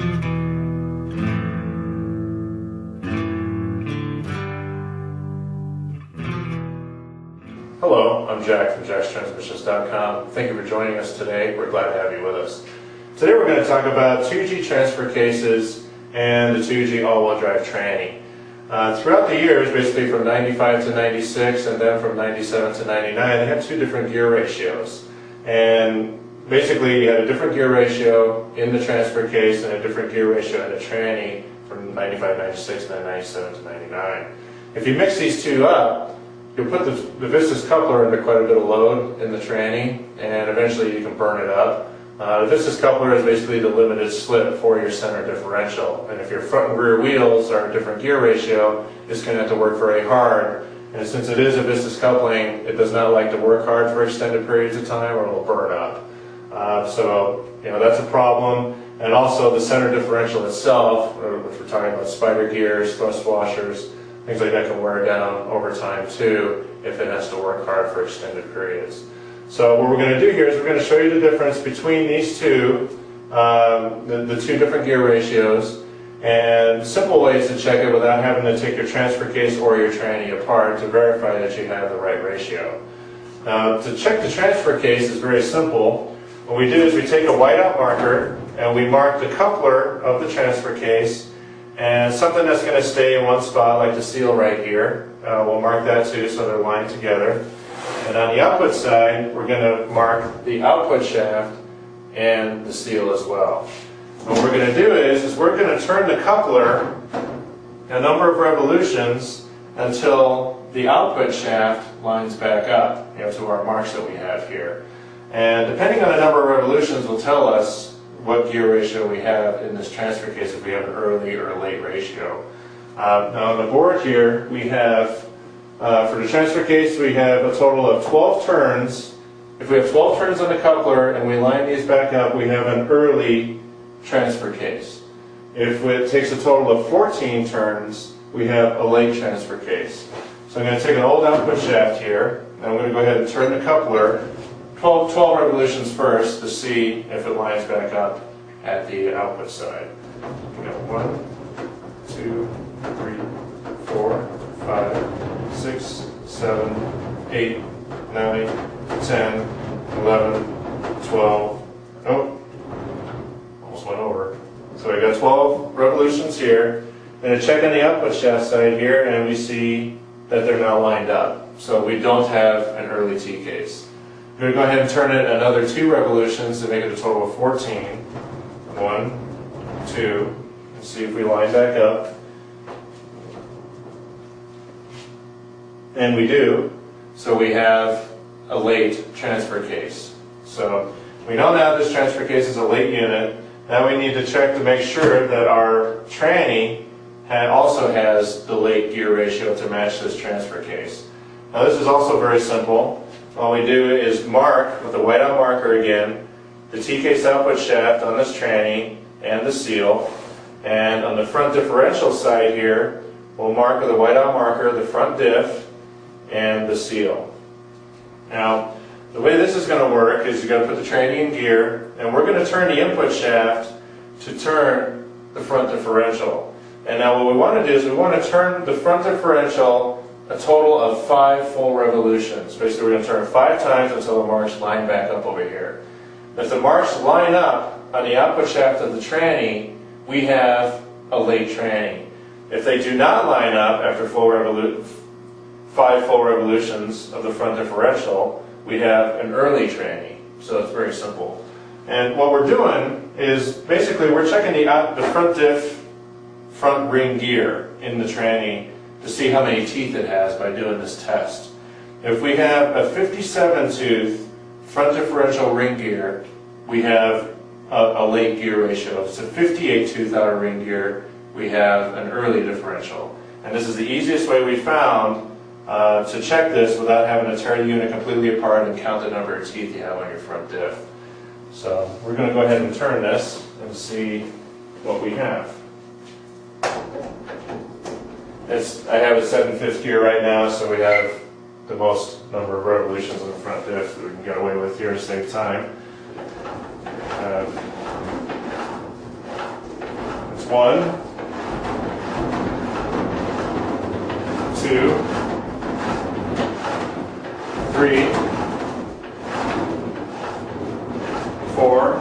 Hello, I'm Jack from jackstransmissions.com. Thank you for joining us today. We're glad to have you with us. Today we're going to talk about 2G transfer cases and the 2G all-wheel drive tranny. Throughout the years, basically from 95 to 96 and then from 97 to 99, they had two different gear ratios. And basically you had a different gear ratio in the transfer case and a different gear ratio in the tranny from 95 to 96 and then 97 to 99. If you mix these two up, you'll put the viscous coupler under quite a bit of load in the tranny, and eventually you can burn it up. The viscous coupler is basically the limited slip for your center differential, and if your front and rear wheels are a different gear ratio, it's going to have to work very hard. And since it is a viscous coupling, it does not like to work hard for extended periods of time or it'll burn up. So that's a problem. And also the center differential itself, if we're talking about spider gears, thrust washers, things like that can wear down over time too if it has to work hard for extended periods. So what we're going to do here is we're going to show you the difference between these two, the two different gear ratios, and simple ways to check it without having to take your transfer case or your tranny apart to verify that you have the right ratio. To check the transfer case is very simple. What we do is we take a whiteout marker and we mark the coupler of the transfer case and something that's going to stay in one spot, like the seal right here. We'll mark that too so they're lined together. And on the output side, we're going to mark the output shaft and the seal as well. And what we're going to do is we're going to turn the coupler a number of revolutions until the output shaft lines back up to our marks that we have here. And depending on the number of revolutions will tell us what gear ratio we have in this transfer case, if we have an early or a late ratio. Now on the board here we have, for the transfer case, we have a total of 12 turns. If we have 12 turns on the coupler and we line these back up, we have an early transfer case. If it takes a total of 14 turns, we have a late transfer case. So I'm going to take an old output shaft here, and I'm going to go ahead and turn the coupler 12 revolutions first to see if it lines back up at the output side. We got 1, 2, 3, 4, 5, 6, 7, 8, 9, 10, 11, 12. Oh, almost went over. So we got 12 revolutions here. And to check on the output shaft side here, and we see that they're now lined up. So we don't have an early T case. We're going to go ahead and turn it another 2 revolutions to make it a total of 14. 1, 2, and see if we line back up. And we do. So we have a late transfer case. So we know now this transfer case is a late unit. Now we need to check to make sure that our tranny also has the late gear ratio to match this transfer case. Now this is also very simple. All we do is mark with a whiteout marker again the T-case output shaft on this tranny and the seal, and on the front differential side here we'll mark with a whiteout marker the front diff and the seal. Now the way this is going to work is you're going to put the tranny in gear, and we're going to turn the input shaft to turn the front differential. And now what we want to do is we want to turn the front differential a total of 5 full revolutions. Basically, we're going to turn it 5 times until the marks line back up over here. If the marks line up on the output shaft of the tranny, we have a late tranny. If they do not line up after 5 full revolutions of the front differential, we have an early tranny. So it's very simple. And what we're doing is basically we're checking the front diff, front ring gear in the tranny to see how many teeth it has by doing this test. If we have a 57 tooth front differential ring gear, we have a late gear ratio. If it's a 58 tooth outer ring gear, we have an early differential. And this is the easiest way we found to check this without having to tear the unit completely apart and count the number of teeth you have on your front diff. So we're going to go ahead and turn this and see what we have. I have it set in 5th gear right now, so we have the most number of revolutions on the front diff that we can get away with here to save time. 1, 2, 3, 4.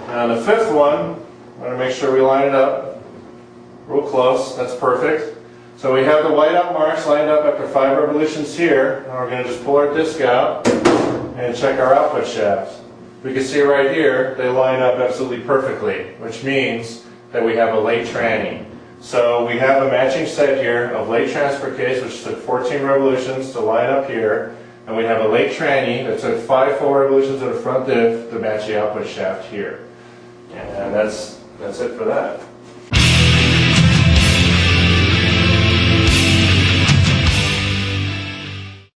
Now the fifth one, I'm going to make sure we line it up real close. That's perfect. So we have the whiteout marks lined up after 5 revolutions here. Now we're going to just pull our disc out and check our output shafts. We can see right here they line up absolutely perfectly, which means that we have a late tranny. So we have a matching set here of late transfer case, which took 14 revolutions to line up here, and we have a late tranny that took 5 full revolutions of the front diff to match the output shaft here. And that's it for that.